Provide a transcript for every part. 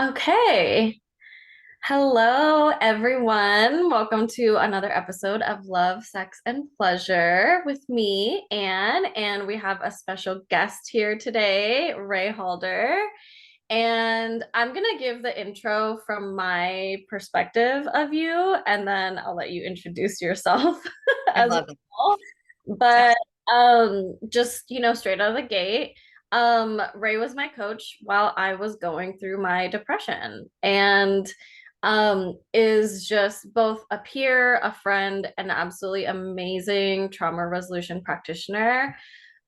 Okay. Hello, everyone. Welcome to another episode of Love, Sex, and Pleasure with me, Anne. And we have a special guest here today, Rae Halder. And I'm going to give the intro from my perspective of you, and then I'll let you introduce yourself I as love it. well. But just, straight out of the gate, Ray was my coach while I was going through my depression and is just both a peer, a friend, an absolutely amazing trauma resolution practitioner.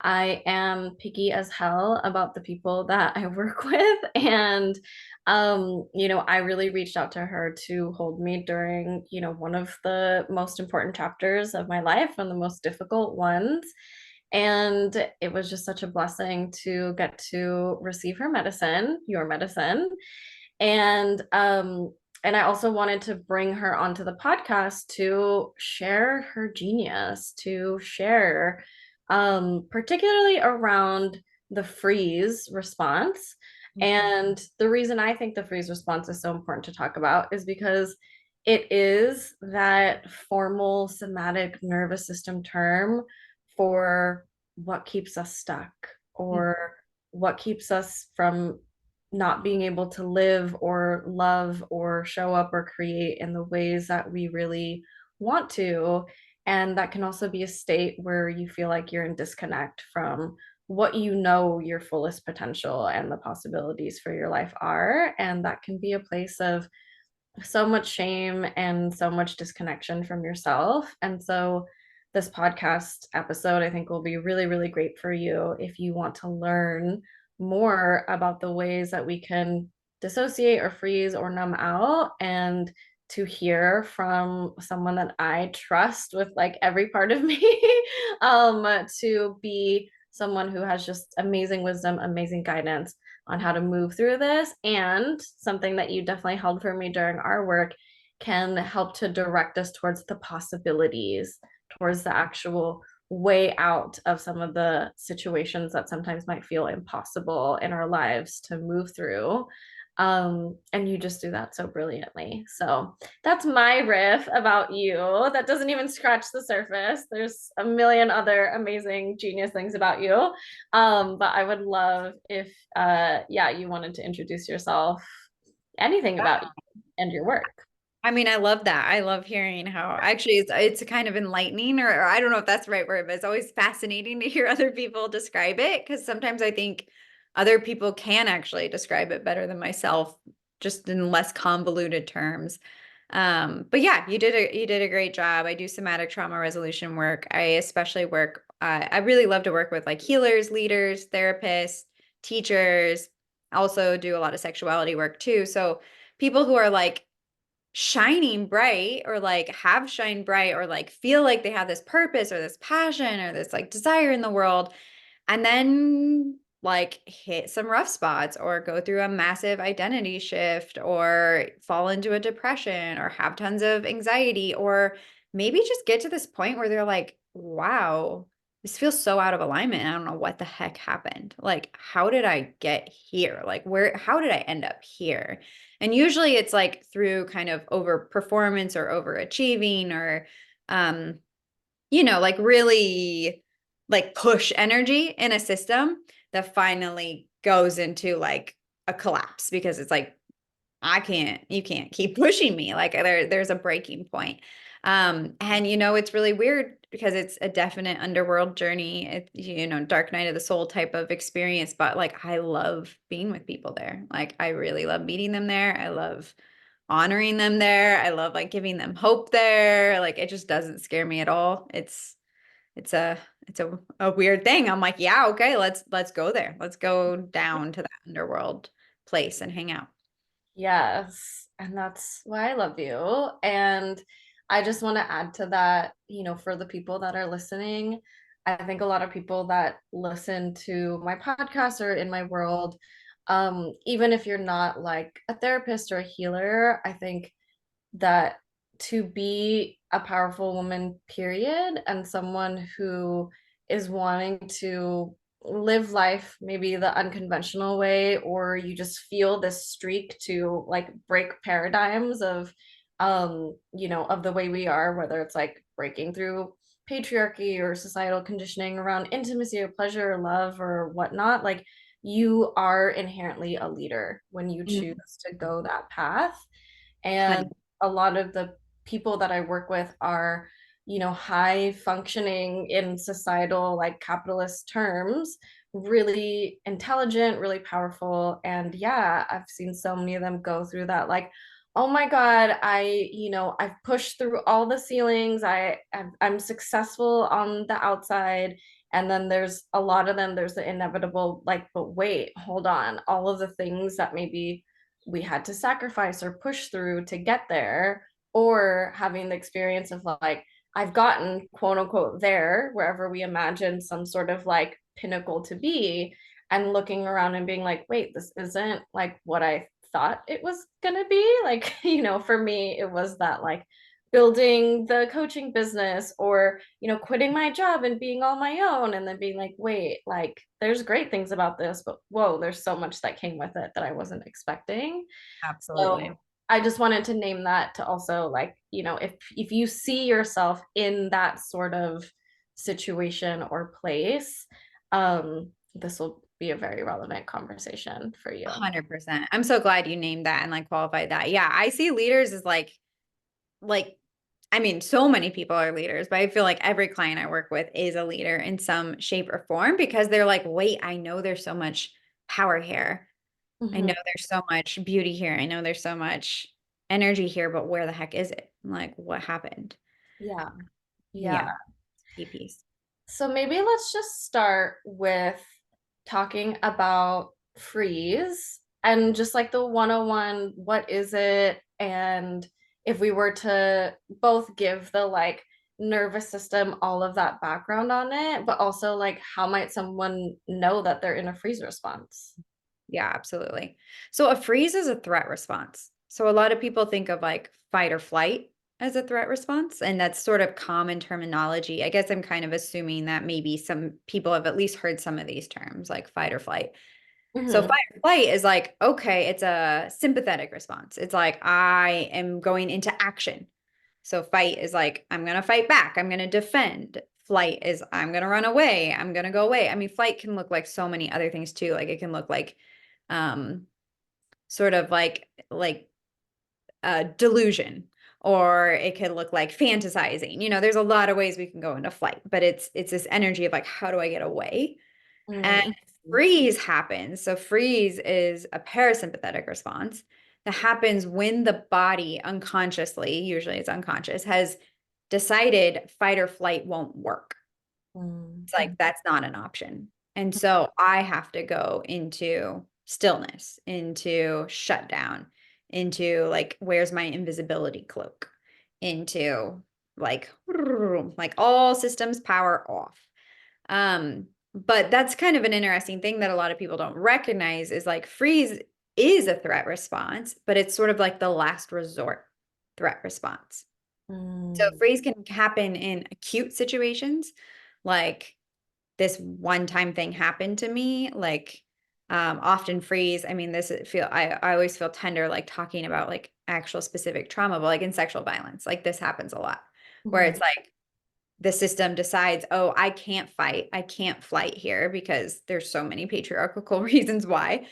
I am picky as hell about the people that I work with. And, I really reached out to her to hold me during, one of the most important chapters of my life, one of the most difficult ones. And it was just such a blessing to get to receive her medicine, your medicine. And and I also wanted to bring her onto the podcast to share her genius, to share particularly around the freeze response. Mhm. And the reason I think the freeze response is so important to talk about is because it is that formal somatic nervous system term for what keeps us stuck or what keeps us from not being able to live or love or show up or create in the ways that we really want to. And that can also be a state where you feel like you're in disconnect from what you know your fullest potential and the possibilities for your life are. And that can be a place of so much shame and so much disconnection from yourself. And so, this podcast episode, I think, will be really, really great for you if you want to learn more about the ways that we can dissociate or freeze or numb out, and to hear from someone that I trust with like every part of me, to be someone who has just amazing wisdom, amazing guidance on how to move through this. And something that you definitely held for me during our work can help to direct us towards the possibilities, towards the actual way out of some of the situations that sometimes might feel impossible in our lives to move through. And you just do that so brilliantly. So that's my riff about you. That doesn't even scratch the surface. There's a million other amazing genius things about you. But I would love if yeah, you wanted to introduce yourself, anything about you and your work. I mean, I love that. I love hearing how actually it's kind of enlightening, or I don't know if that's the right word, but it's always fascinating to hear other people describe it because sometimes I think other people can actually describe it better than myself, just in less convoluted terms. But yeah, you did a great job. I do somatic trauma resolution work. I especially work. I really love to work with like healers, leaders, therapists, teachers. I also do a lot of sexuality work too. So people who are like shining bright or like have shined bright or like feel like they have this purpose or this passion or this like desire in the world and then like hit some rough spots or go through a massive identity shift or fall into a depression or have tons of anxiety or maybe just get to this point where they're like, wow, this feels so out of alignment. I don't know what the heck happened. Like, how did I get here? Like, how did I end up here? And usually it's like through kind of over performance or overachieving or, um, like really like push energy in a system that finally goes into like a collapse because it's like, you can't keep pushing me. Like there's a breaking point. And it's really weird because it's a definite underworld journey. Dark night of the soul type of experience, but like I love being with people there. Like I really love meeting them there. I love honoring them there. I love like giving them hope there. Like it just doesn't scare me at all. It's a it's a weird thing. I'm like, yeah, okay, let's go there. Let's go down to that underworld place and hang out. Yes, and that's why I love you. And I just want to add to that, for the people that are listening, I think a lot of people that listen to my podcast or in my world, even if you're not like a therapist or a healer, I think that to be a powerful woman, period, and someone who is wanting to live life maybe the unconventional way, or you just feel this streak to like break paradigms of of the way we are, whether it's like breaking through patriarchy or societal conditioning around intimacy or pleasure or love or whatnot, like you are inherently a leader when you choose Mhm. to go that path. And 100. a lot of the people that I work with are, high functioning in societal, like capitalist terms, really intelligent, really powerful. And yeah, I've seen so many of them go through that, like, oh my God, I've pushed through all the ceilings. I'm successful on the outside. And then there's a lot of them, there's the inevitable, like, but wait, hold on, all of the things that maybe we had to sacrifice or push through to get there, or having the experience of like, I've gotten quote unquote there, wherever we imagine some sort of like pinnacle to be, and looking around and being like, wait, this isn't like what I thought it was going to be. Like, for me, it was that like building the coaching business, or quitting my job and being on my own, and then being like, wait, like there's great things about this, but whoa, there's so much that came with it that I wasn't expecting. Absolutely. So I just wanted to name that, to also like, if you see yourself in that sort of situation or place, this will be a very relevant conversation for you. 100%. I'm so glad you named that and like qualified that. Yeah, I see leaders as like I mean, so many people are leaders, but I feel like every client I work with is a leader in some shape or form because they're like, "Wait, I know there's so much power here. I Mhm. know there's so much beauty here. I know there's so much energy here, but where the heck is it? Like, what happened?" Yeah. Yeah. Yeah, key piece. So maybe let's just start with talking about freeze and just like the 101, what is it? And if we were to both give the like nervous system, all of that background on it, but also like how might someone know that they're in a freeze response? Yeah, absolutely. So a freeze is a threat response. So a lot of people think of like fight or flight as a threat response, and that's sort of common terminology. I guess I'm kind of assuming that maybe some people have at least heard some of these terms like fight or flight. So Hmm. fight or flight is like, okay, it's a sympathetic response. It's like I am going into action. So fight is like, I'm going to fight back. I'm going to defend. Flight is I'm going to run away. I'm going to go away. I mean, flight can look like so many other things too. Like it can look like um sort of like delusion, or it could look like fantasizing. There's a lot of ways we can go into flight, but it's this energy of like, how do I get away? And Hmm. freeze happens. So freeze is a parasympathetic response that happens when the body unconsciously, usually it's unconscious, has decided fight or flight won't work. It's like that's not an option. And so I have to go into stillness, into shutdown, into like, where's my invisibility cloak? Into like all systems power off. But that's kind of an interesting thing that a lot of people don't recognize is like freeze is a threat response, but it's sort of like the last resort threat response. So Hmm. freeze can happen in acute situations, like this one time thing happened to me, like often freeze. I mean, I always feel tender like talking about like actual specific trauma, but like in sexual violence, like this happens a lot where Hmm. it's like the system decides, oh, I can't fight, I can't flight here because there's so many patriarchal reasons why.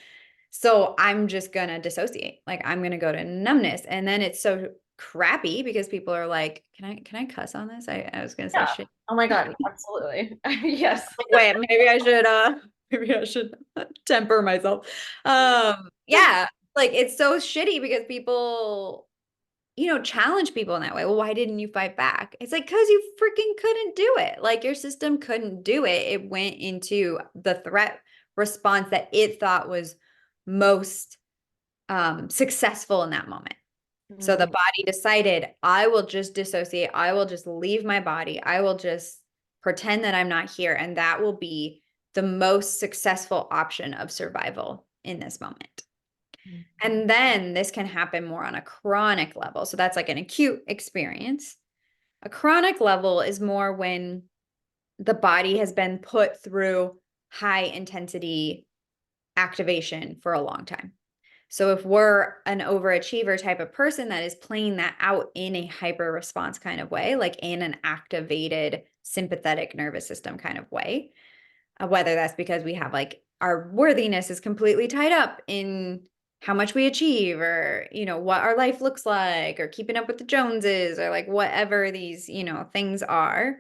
So I'm just gonna dissociate. Like I'm gonna go to numbness. And then it's so crappy because people are like, can I cuss on this? I was gonna say Yeah. shit. Oh my God, absolutely. Yes. Wait, maybe I should temper myself. Yeah, like it's so shitty because people, challenge people in that way. Well, why didn't you fight back? It's like, because you freaking couldn't do it. Like your system couldn't do it. It went into the threat response that it thought was most successful in that moment. So the Mm, body decided, I will just dissociate. I will just leave my body. I will just pretend that I'm not here. And that will be the most successful option of survival in this moment. mm, And then this can happen more on a chronic level. So that's like an acute experience. A chronic level is more when the body has been put through high intensity activation for a long time. So if we're an overachiever type of person that is playing that out in a hyper response kind of way, like in an activated sympathetic nervous system kind of way, whether that's because we have like our worthiness is completely tied up in how much we achieve or, what our life looks like or keeping up with the Joneses or like whatever these, things are,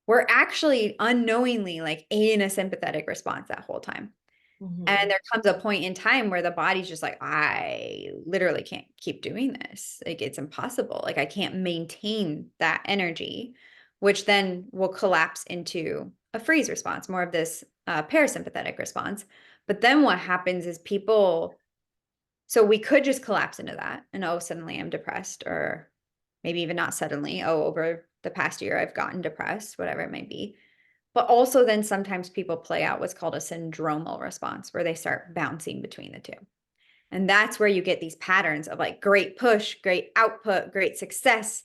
we're actually unknowingly like in a sympathetic response that whole time. And Mhm. there comes a point in time where the body's just like, I literally can't keep doing this. Like, it's impossible. Like, I can't maintain that energy, which then will collapse into a freeze response, more of this parasympathetic response. But then what happens is so we could just collapse into that and, oh, suddenly I'm depressed, or maybe even not suddenly, oh, over the past year I've gotten depressed, whatever it may be. But also then sometimes people play out what's called a syndromal response where they start bouncing between the two. And that's where you get these patterns of like great push, great output, great success.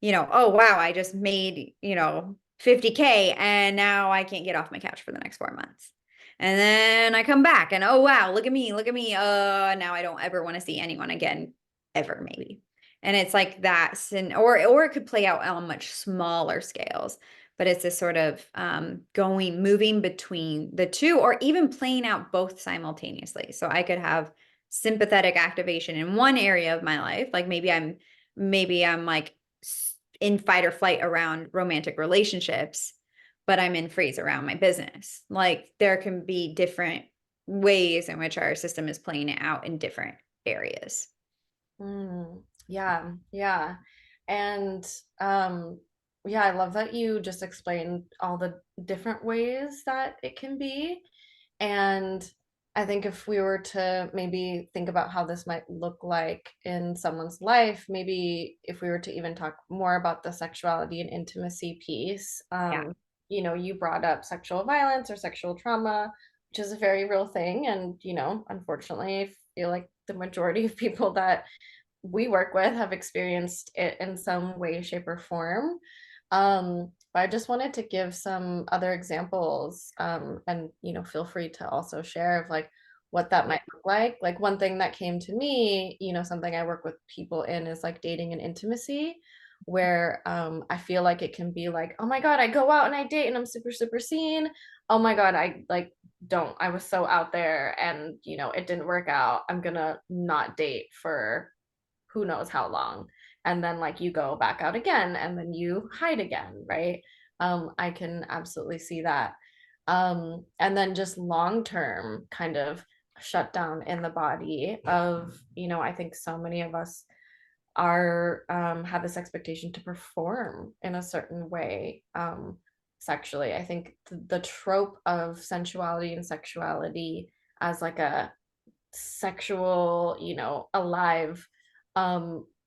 Oh wow, I just made, 50K and now I can't get off my couch for the next 4 months. And then I come back and oh wow, look at me, look at me. Now I don't ever want to see anyone again ever maybe. And it's like that or it could play out on much smaller scales, but it's this sort of moving between the two or even playing out both simultaneously. So I could have sympathetic activation in one area of my life, like maybe I'm like in fight or flight around romantic relationships, but I'm in freeze around my business. Like there can be different ways in which our system is playing it out in different areas. Yeah, yeah. And um yeah, I love that you just explained all the different ways that it can be. And I think if we were to maybe think about how this might look like in someone's life, maybe if we were to even talk more about the sexuality and intimacy piece, Yeah. you brought up sexual violence or sexual trauma, which is a very real thing. And, unfortunately, I feel like the majority of people that we work with have experienced it in some way, shape, or form. But I just wanted to give some other examples, and feel free to also share of like what that Yeah. might look like. Like one thing that came to me, something I work with people in is like dating and intimacy, where I feel like it can be like, oh my God, I go out and I date and I'm super, super seen. Oh my God, I like don't, I was so out there and it didn't work out. I'm gonna not date for who knows how long. And then like you go back out again and then you hide again, right? I can absolutely see that. And then just long term kind of shut down in the body of, I think so many of us are have this expectation to perform in a certain way sexually. I think the trope of sensuality and sexuality as like a sexual, alive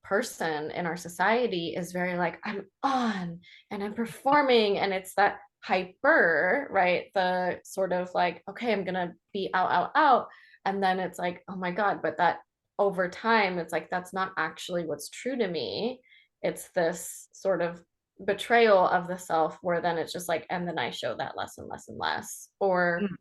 person in our society is very like, I'm on and I'm performing. And it's that hyper, right? The sort of like, okay, I'm gonna be out, out, out. And then it's like, oh my God, but that over time, it's like, that's not actually what's true to me. It's this sort of betrayal of the self where then it's just like, and then I show that less and less and less. Or Mm.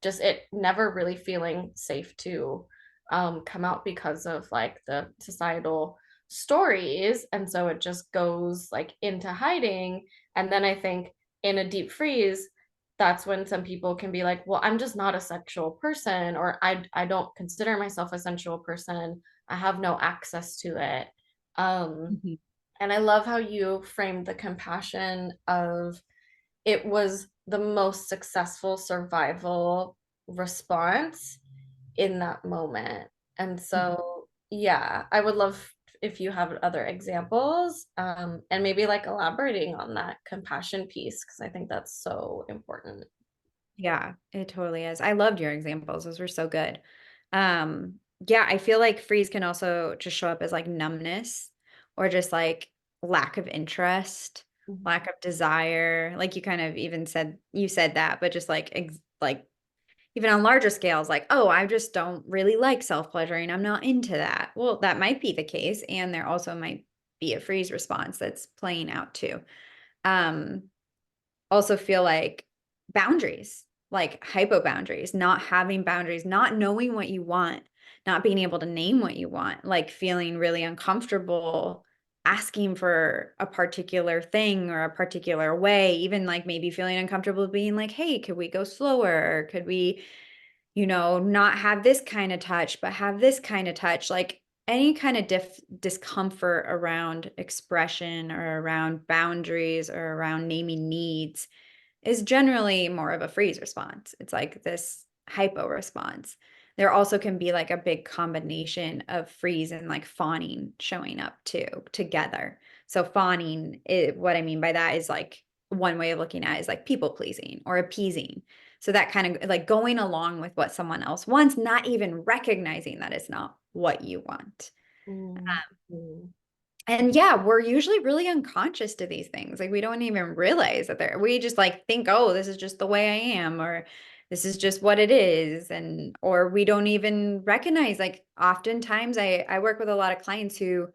just it never really feeling safe to come out because of like the societal stories. And so it just goes like into hiding. And then I think in a deep freeze, that's when some people can be like, well, I'm just not a sexual person, or I don't consider myself a sensual person. I have no access to it. Um, Mhm. and I love how you framed the compassion of it was the most successful survival response in that moment. And Mhm. so, yeah, I would love if you have other examples, and maybe like elaborating on that compassion piece, because I think that's so important. Yeah, it totally is. I loved your examples. Those were so good. Yeah, I feel like freeze can also just show up as like numbness or just like lack of interest, Mhm. lack of desire. Like you kind of even said you said that, but just like like even on larger scales, like, oh, I just don't really like self-pleasuring. I'm not into that. Well, that might be the case. And there also might be a freeze response that's playing out too. Um, also feel like boundaries. like hypo boundaries, not having boundaries, not knowing what you want, not being able to name what you want, like feeling really uncomfortable asking for a particular thing or a particular way, even like maybe feeling uncomfortable being like, hey, could we go slower? Or could we, not have this kind of touch, but have this kind of touch? Like any kind of discomfort around expression or around boundaries or around naming needs is generally more of a freeze response. It's like this hypo response. There also can be like a big combination of freeze and like fawning showing up too together. So fawning, what I mean by that is like one way of looking at it is like people pleasing or appeasing. So that kind of like going along with what someone else wants, not even recognizing that it's not what you want. Mhm. And yeah, we're usually really unconscious to these things. Like we don't even realize that we just like think, oh, this is just the way I am, or this is just what it is. And, or we don't even recognize, like oftentimes I work with a lot of clients who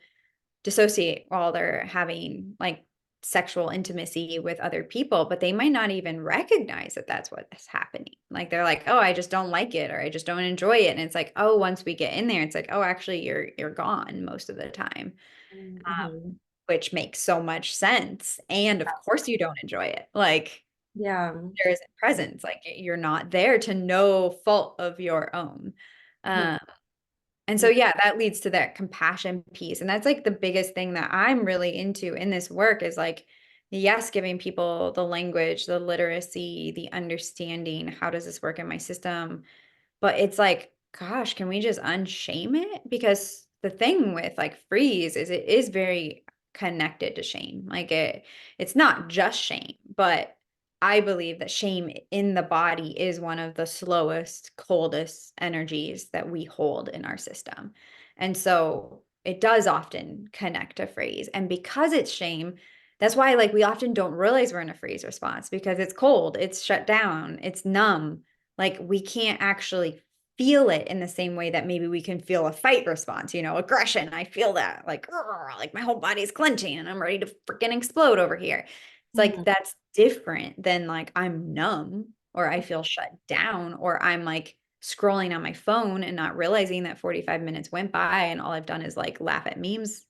dissociate while they're having like sexual intimacy with other people, but they might not even recognize that that's what is happening. Like they're like, oh, I just don't like it, or I just don't enjoy it. And it's like, oh, once we get in there, it's like, oh, actually you're gone most of the time, Mhm. which makes so much sense. And of course, you don't enjoy it. Like Yeah. there isn't presence. Like you're not there to no fault of your own. Mhm. Um, and so, Yeah. yeah, that leads to that compassion piece. And that's like the biggest thing that I'm really into in this work is like, yes, giving people the language, the literacy, the understanding. How does this work in my system? But it's like, gosh, can we just unshame it? Because the thing with like freeze is it is very connected to shame. Like it's not just shame, but I believe that shame in the body is one of the slowest, coldest energies that we hold in our system. And so it does often connect to freeze. And because it's shame, that's why like we often don't realize we're in a freeze response because it's cold, it's shut down, it's numb, like we can't actually feel it in the same way that maybe we can feel a fight response, aggression. I feel that like my whole body's clenching and I'm ready to freaking explode over here. It's like Mhm. that's different than like I'm numb or I feel shut down or I'm like scrolling on my phone and not realizing that 45 minutes went by and all I've done is like laugh at memes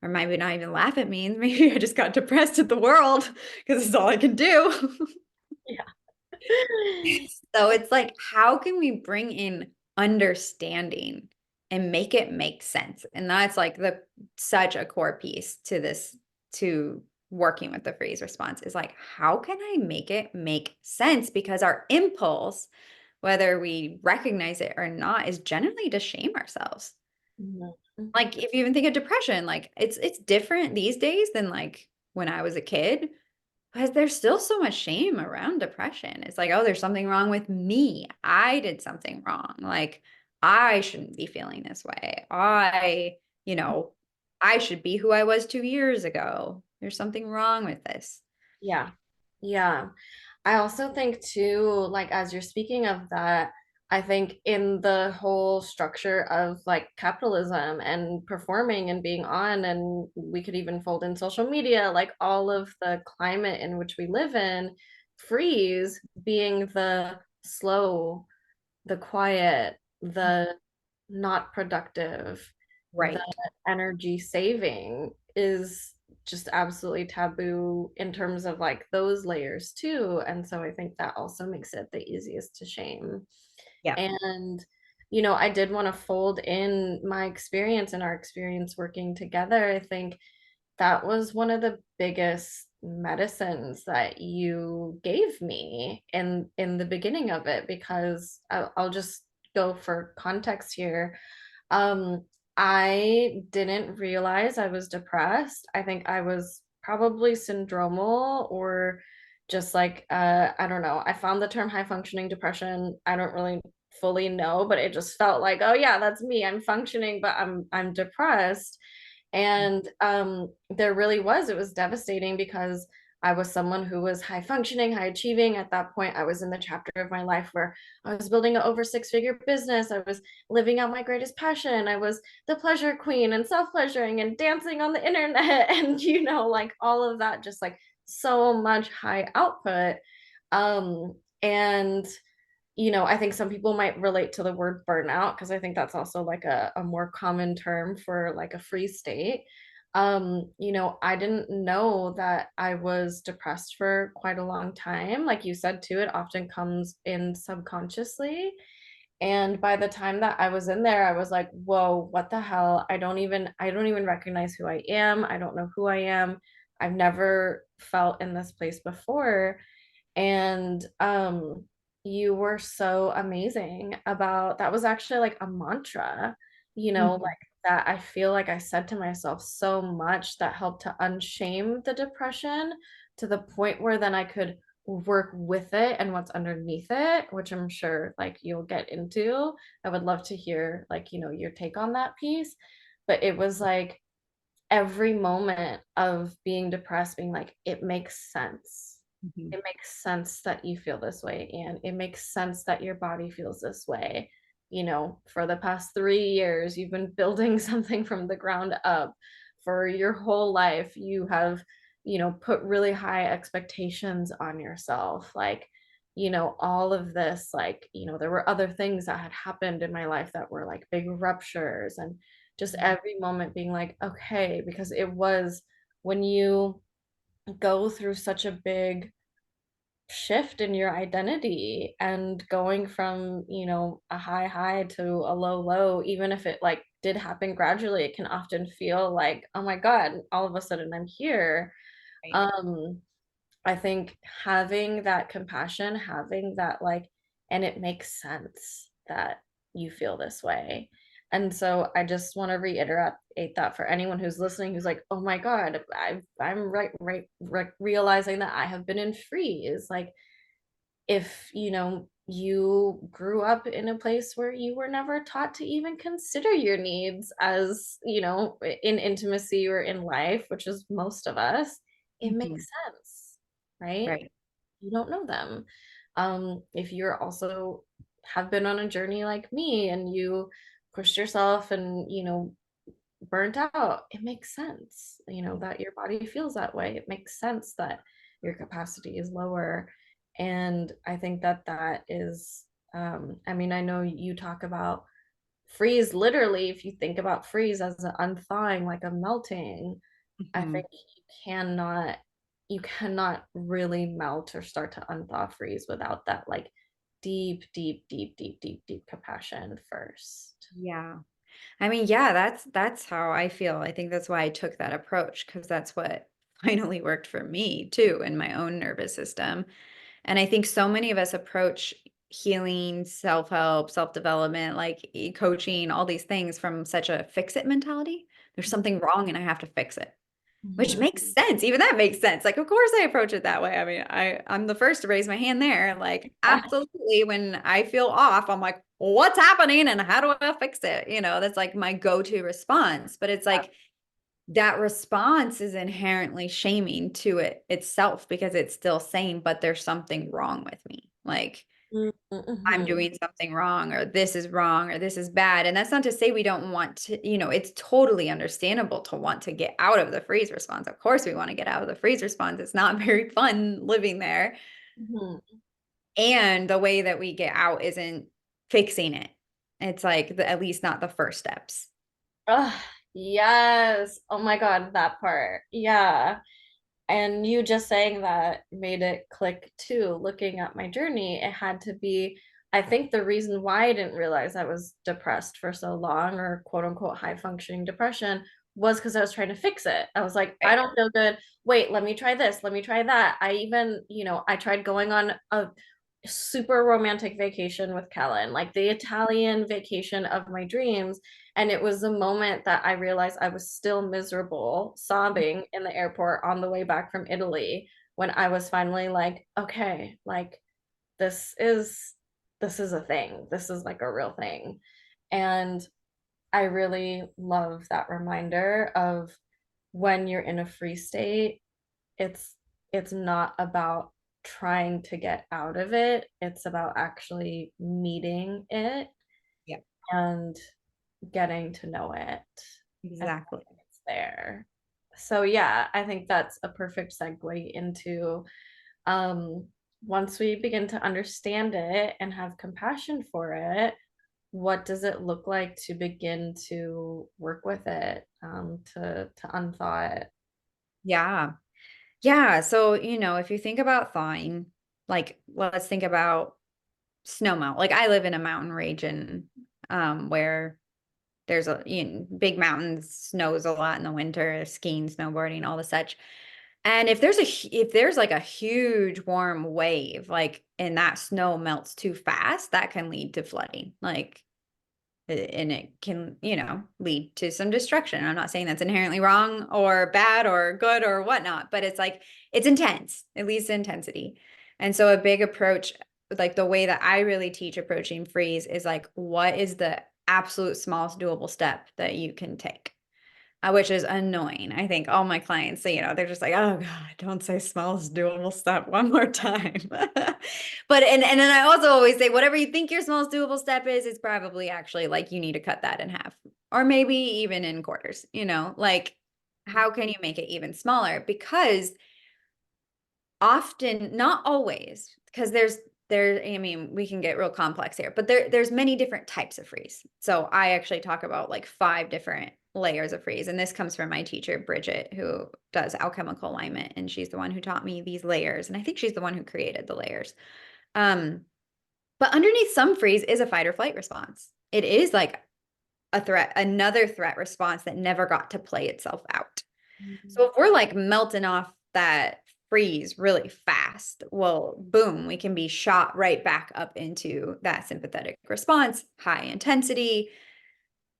or maybe not even laugh at memes. Maybe I just got depressed at the world because it's all I can do. Yeah. So it's like, how can we bring in understanding and make it make sense? And that's like the such a core piece to this, to working with the freeze response is like, how can I make it make sense? Because our impulse, whether we recognize it or not, is generally to shame ourselves. Mhm. Like if you even think of depression, like it's different these days than like when I was a kid. But there's still so much shame around depression. It's like, oh, there's something wrong with me. I did something wrong. Like, I shouldn't be feeling this way. You know, I should be who I was 2 years ago. There's something wrong with this. Yeah. Yeah. I also think too, like as you're speaking of that, I think in the whole structure of like capitalism and performing and being on, and we could even fold in social media, like all of the climate in which we live in, freeze being the slow, the quiet, the not productive, the Right. energy saving is just absolutely taboo in terms of like those layers too. And so I think that also makes it the easiest to shame. Yeah. And, I did want to fold in my experience and our experience working together. I think that was one of the biggest medicines that you gave me in the beginning of it because I'll just go for context here. um, I didn't realize I was depressed. I think I was probably syndromal or just like I don't know. I found the term high functioning depression. I don't really fully know, but it just felt like, oh yeah, that's me. I'm functioning, but I'm depressed. And there really was, it was devastating because I was someone who was high functioning, high achieving. At that point, I was in the chapter of my life where I was building an over six-figure business. I was living out my greatest passion. I was the pleasure queen and self-pleasuring and dancing on the internet and like all of that, just like so much high output. And I think some people might relate to the word burnout because I think that's also like a more common term for like a free state. I didn't know that I was depressed for quite a long time. Like you said too, it often comes in subconsciously. And by the time that I was in there, I was like, whoa, what the hell? I don't even recognize who I am. I don't know who I am. I've never felt in this place before. And you were so amazing about that was actually like a mantra, Mhm. like that I feel like I said to myself so much that helped to unshame the depression to the point where then I could work with it and what's underneath it, which I'm sure like you'll get into. I would love to hear like, your take on that piece. But it was like every moment of being depressed, being like, it makes sense. Mhm. It makes sense that you feel this way, and it makes sense that your body feels this way. For the past 3 years, you've been building something from the ground up. For your whole life, you have, put really high expectations on yourself. Like, all of this, like, there were other things that had happened in my life that were like big ruptures and just every moment being like, okay, because it was when you go through such a big shift in your identity and going from, a high high to a low low, even if it like did happen gradually, it can often feel like, oh my God, all of a sudden I'm here. Right. Um, I think having that compassion, having that like, and it makes sense that you feel this way. And so I just want to reiterate that for anyone who's listening, who's like, oh my God, I'm right, realizing that I have been in freeze. Like, if you grew up in a place where you were never taught to even consider your needs as in intimacy or in life, which is most of us, it Mhm. makes sense, right? Right. You don't know them. If you're also have been on a journey like me and you pushed yourself and burnt out, it makes sense, that your body feels that way. It makes sense that your capacity is lower. And I think that that is, I mean, I know you talk about freeze literally, if you think about freeze as an unthawing, like a melting, I Mhm. think you cannot really melt or start to unthaw freeze without that like deep, deep, deep, deep, deep, deep compassion first. Yeah. I mean, yeah, that's how I feel. I think that's why I took that approach because that's what finally worked for me too in my own nervous system. And I think so many of us approach healing, self-help, self-development, like coaching, all these things from such a fix it mentality. There's something wrong and I have to fix it. Which Mhm. makes sense. Even that makes sense. Like, of course I approach it that way. I mean, I'm the first to raise my hand there. Like, absolutely. When I feel off, I'm like, what's happening and how do I fix it? That's like my go-to response. But it's like that response is inherently shaming to it itself because it's still saying, but there's something wrong with me. Like, I'm Mhm. doing something wrong or this is bad. And that's not to say we don't want to, it's totally understandable to want to get out of the freeze response. Of course, we want to get out of the freeze response. It's not very fun living there. Mhm. And the way that we get out isn't fixing it. It's like at least not the first steps. Ugh, yes. Oh my God, that part. Yeah. And you just saying that made it click too. Looking at my journey, it had to be, I think the reason why I didn't realize I was depressed for so long, or quote unquote high functioning depression, was because I was trying to fix it. I was like, I Right. don't feel good. Wait, let me try this. Let me try that. I even, I tried going on a super romantic vacation with Kellen, like the Italian vacation of my dreams. And it was the moment that I realized I was still miserable, sobbing in the airport on the way back from Italy, when I was finally like, okay, like this is this is a thing. This is like a real thing. And I really love that reminder of when you're in a free state, it's it's not about trying to get out of it. It's about actually meeting it Yeah, and getting to know it. And exactly. it's there. So yeah, I think that's a perfect segue into um once we begin to understand it and have compassion for it, what does it look like to begin to work with it, to unthaw it? Yeah. Yeah. So, if you think about thawing, like let's think about snowmelt. Like I live in a mountain region where there's big mountains, snows a lot in the winter, skiing, snowboarding, all the such. And if there's like a huge warm wave, like and that snow melts too fast, that can lead to flooding. Like and it can, lead to some destruction. I'm not saying that's inherently wrong or bad or good or whatnot, but it's like it's intense. It leads to intensity. And so a big approach, like the way that I really teach approaching freeze is like, what is the absolute smallest doable step that you can take? Which is annoying. I think all my clients say, they're just like, oh God, don't say smallest doable step one more time. But and then I also always say, whatever you think your smallest doable step is, it's probably actually like you need to cut that in half or maybe even in quarters, like how can you make it even smaller? Because often, not always, because I mean, we can get real complex here, but there's many different types of freeze. So I actually talk about like 5 different layers of freeze. And this comes from my teacher, Bridget, who does alchemical alignment. And she's the one who taught me these layers. And I think she's the one who created the layers. Um, but underneath some freeze is a fight or flight response. It is like a threat, another threat response that never got to play itself out. So Mhm. if we're like melting off that freeze really fast, well, boom, we can be shot right back up into that sympathetic response, high intensity,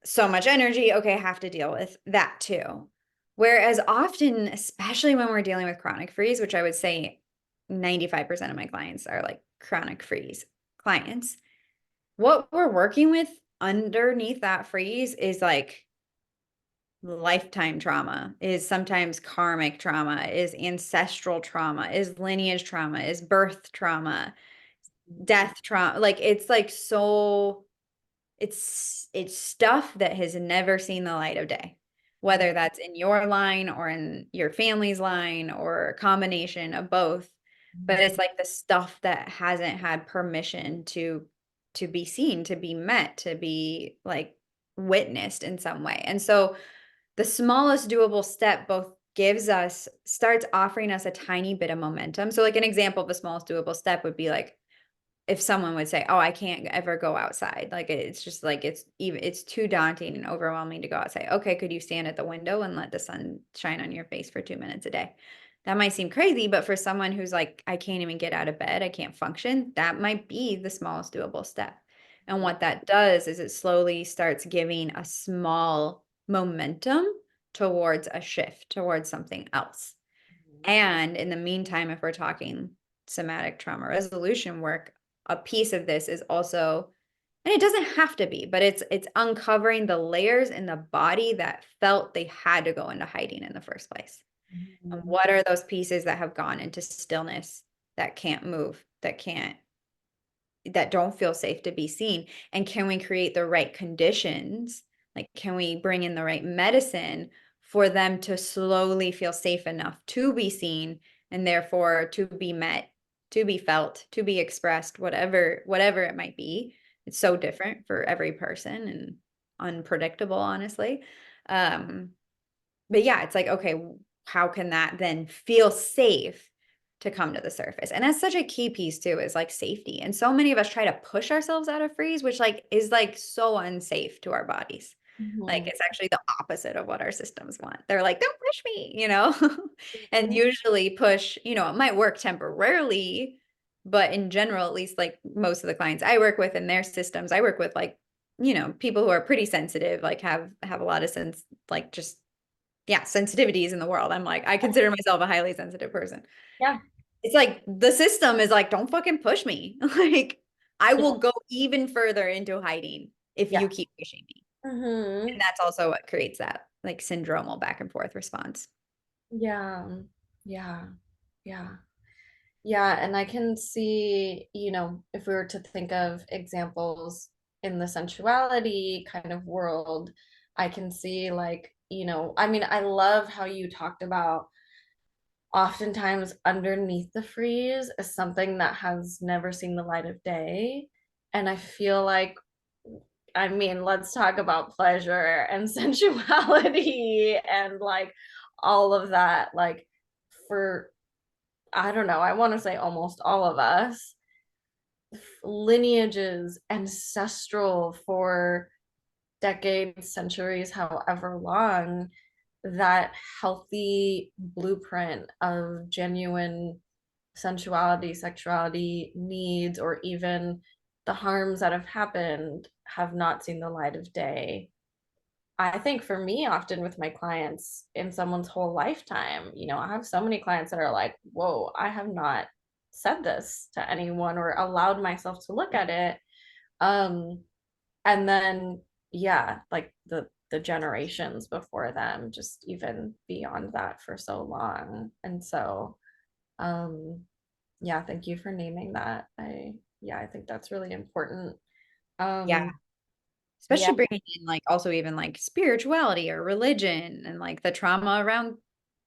so much energy. Okay, I have to deal with that too. Whereas often, especially when we're dealing with chronic freeze, which I would say 95% of my clients are like chronic freeze clients, what we're working with underneath that freeze is like lifetime trauma, is sometimes karmic trauma, is ancestral trauma, is lineage trauma, is birth trauma, death trauma. Like it's like so it's stuff that has never seen the light of day, whether that's in your line or in your family's line or a combination of both. But it's like the stuff that hasn't had permission to be seen, to be met, to be like witnessed in some way. And so the smallest doable step both starts offering us a tiny bit of momentum. So like an example of the smallest doable step would be like if someone would say, "Oh, I can't ever go outside." Like it's just like it's too daunting and overwhelming to go outside. Okay, could you stand at the window and let the sun shine on your face for 2 minutes a day? That might seem crazy, but for someone who's like, I can't even get out of bed, I can't function, that might be the smallest doable step. And what that does is it slowly starts giving a small momentum towards a shift, towards something else. And in the meantime, if we're talking somatic trauma resolution work, a piece of this is also, and it doesn't have to be, but it's uncovering the layers in the body that felt they had to go into hiding in the first place. And Mhm. what are those pieces that have gone into stillness, that can't move, that don't feel safe to be seen? And can we create the right conditions? Like, can we bring in the right medicine for them to slowly feel safe enough to be seen and therefore to be met, to be felt, to be expressed, whatever it might be? It's so different for every person and unpredictable, honestly. Um, but yeah, it's like, okay, how can that then feel safe to come to the surface? And that's such a key piece too, is like safety. And so many of us try to push ourselves out of freeze, which like is like so unsafe to our bodies. Like Mhm. it's actually the opposite of what our systems want. They're like, don't push me. And Mhm. usually push, it might work temporarily, but in general, at least like most of the clients I work with in their systems, I work with like, people who are pretty sensitive, like have a lot of sense, like just yeah, sensitivities in the world. I'm like, I consider myself a highly sensitive person. Yeah. It's like the system is like, don't fucking push me. Like, I Yeah. will go even further into hiding if Yeah. you keep pushing me. And Mhm. that's also what creates that like syndromal back and forth response. Yeah. Yeah. Yeah. Yeah, and I can see, if we were to think of examples in the sensuality kind of world, I can see like, I mean, I love how you talked about oftentimes underneath the freeze is something that has never seen the light of day. And I feel like, I mean, let's talk about pleasure and sensuality and like all of that. Like, for, I don't know, I want to say almost all of us, lineages ancestral for decades, centuries, however long, that healthy blueprint of genuine sensuality, sexuality needs, or even the harms that have happened have not seen the light of day. I think for me, often with my clients in someone's whole lifetime, I have so many clients that are like, whoa, I have not said this to anyone or allowed myself to look at it. Um, and then, yeah, like the generations before them, just even beyond that for so long. And so, um, yeah, thank you for naming that. Yeah, I think that's really important. Yeah. Um, yeah, Especially bringing in like also even like spirituality or religion and like the trauma around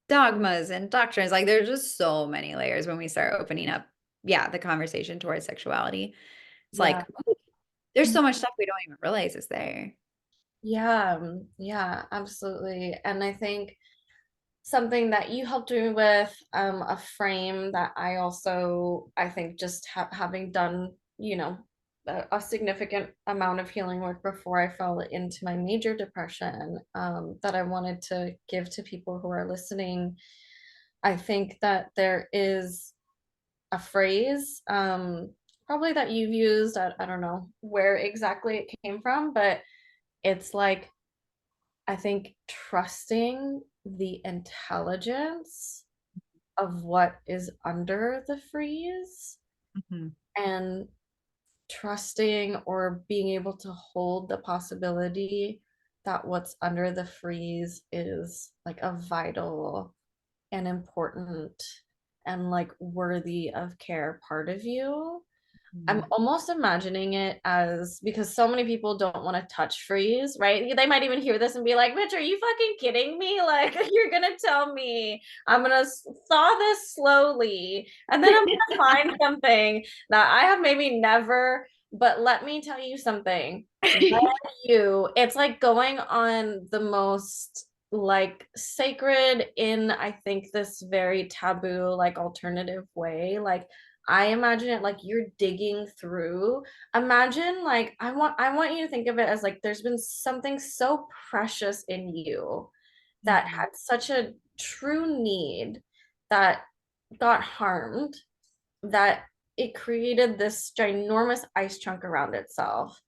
dogmas and doctrines. Like there's just so many layers when we start opening up, yeah, the conversation towards sexuality. It's yeah, like there's so much stuff we don't even realize is there. yeah, yeah, absolutely. And I think something that you helped me with, a frame that I also, I think just having done, a significant amount of healing work before I fell into my major depression, that I wanted to give to people who are listening. I think that there is a phrase, probably that you've used. I don't know where exactly it came from, but it's like, I think trusting the intelligence of what is under the freeze, Mhm. and trusting or being able to hold the possibility that what's under the freeze is like a vital and important and like worthy of care part of you. I'm Mhm. almost imagining it as, because so many people don't want to touch freeze, right? They might even hear this and be like, Mitch, are you fucking kidding me? Like, you're going to tell me I'm going to thaw this slowly and then I'm going to find something that I have maybe never. But let me tell you something. When it's like going on the most like sacred in, I think, this very taboo, like alternative way. Like, I imagine it like you're digging through. Imagine like, I want you to think of it as like there's been something so precious in you that Mhm. had such a true need that got harmed, that it created this ginormous ice chunk around itself.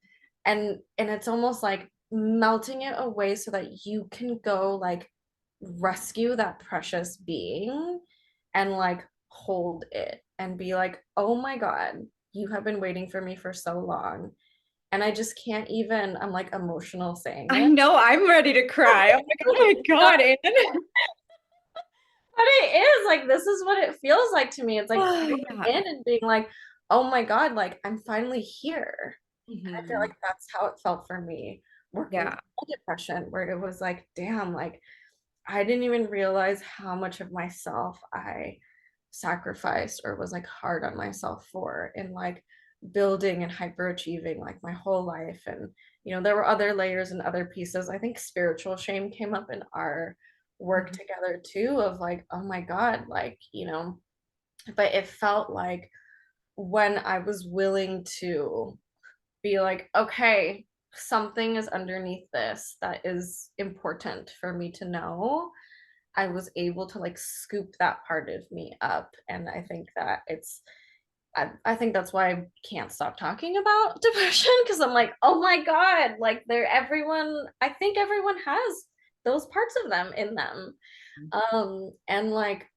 And it's almost like melting it away so that you can go like rescue that precious being and like hold it and be like, oh my God, you have been waiting for me for so long. And I just can't even, I'm like emotional saying I it. know I'm ready to cry. I'm like, oh my God, Anne. But it is like, this is what it feels like to me. It's like Oh, going yeah. in and being like, oh my God, like I'm finally here. I feel Mhm. like that's how it felt for me working Yeah. with depression, where it was like, damn, like I didn't even realize how much of myself I sacrificed or was like hard on myself for in like building and hyperachieving like my whole life. And there were other layers and other pieces. I think spiritual shame came up in our work Mhm. together too, of like, oh my God, like, but it felt like when I was willing to be like, okay, something is underneath this that is important for me to know, I was able to like scoop that part of me up. And I think that I think that's why I can't stop talking about depression, because I'm like, oh my God, like I think everyone has those parts of them in them. And like,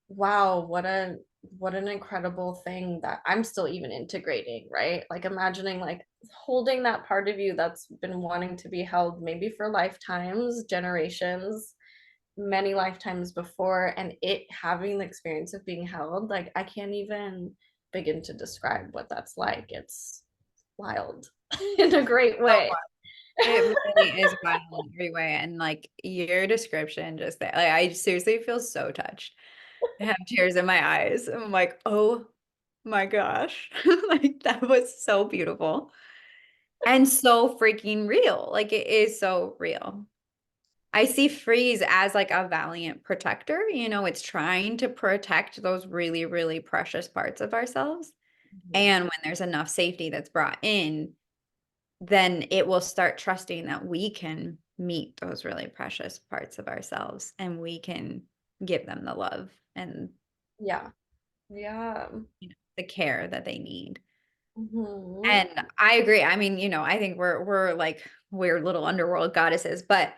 wow, what an incredible thing that I'm still even integrating, right? Like imagining like holding that part of you that's been wanting to be held maybe for lifetimes, generations, many lifetimes before, and it having the experience of being held. Like I can't even begin to describe what that's like. It's wild in a great So way. it really is violent every way. And like your description just there, like I seriously feel so touched. I have tears in my eyes. I'm like, oh my gosh. Like that was so beautiful and so freaking real. Like it is so real. I see freeze as like a valiant protector. It's trying to protect those really, really precious parts of ourselves. Mhm. And when there's enough safety that's brought in, then it will start trusting that we can meet those really precious parts of ourselves and we can give them the love and Yeah. Yeah. the care that they need. Mhm. And I agree. I mean, I think we're like weird little underworld goddesses, but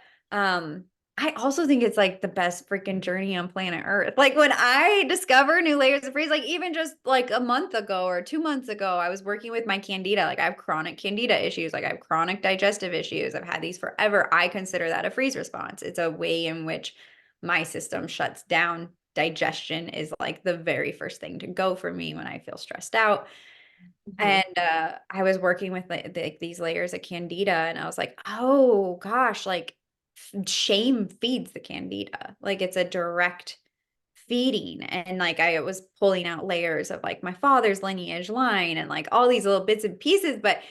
I also think it's like the best freaking journey on planet Earth. Like when I discover new layers of freeze, like even just like a month ago or 2 months ago, I was working with my candida. Like I have chronic candida issues, like I have chronic digestive issues. I've had these forever. I consider that a freeze response. It's a way in which my system shuts down. Digestion is like the very first thing to go for me when I feel stressed out. Mhm. And, I was working with, like, these layers of candida, and I was like, "Oh gosh," like, shame feeds the candida. Like, it's a direct feeding, and, like, I was pulling out layers of, like, my father's lineage line and, like, all these little bits and pieces, but,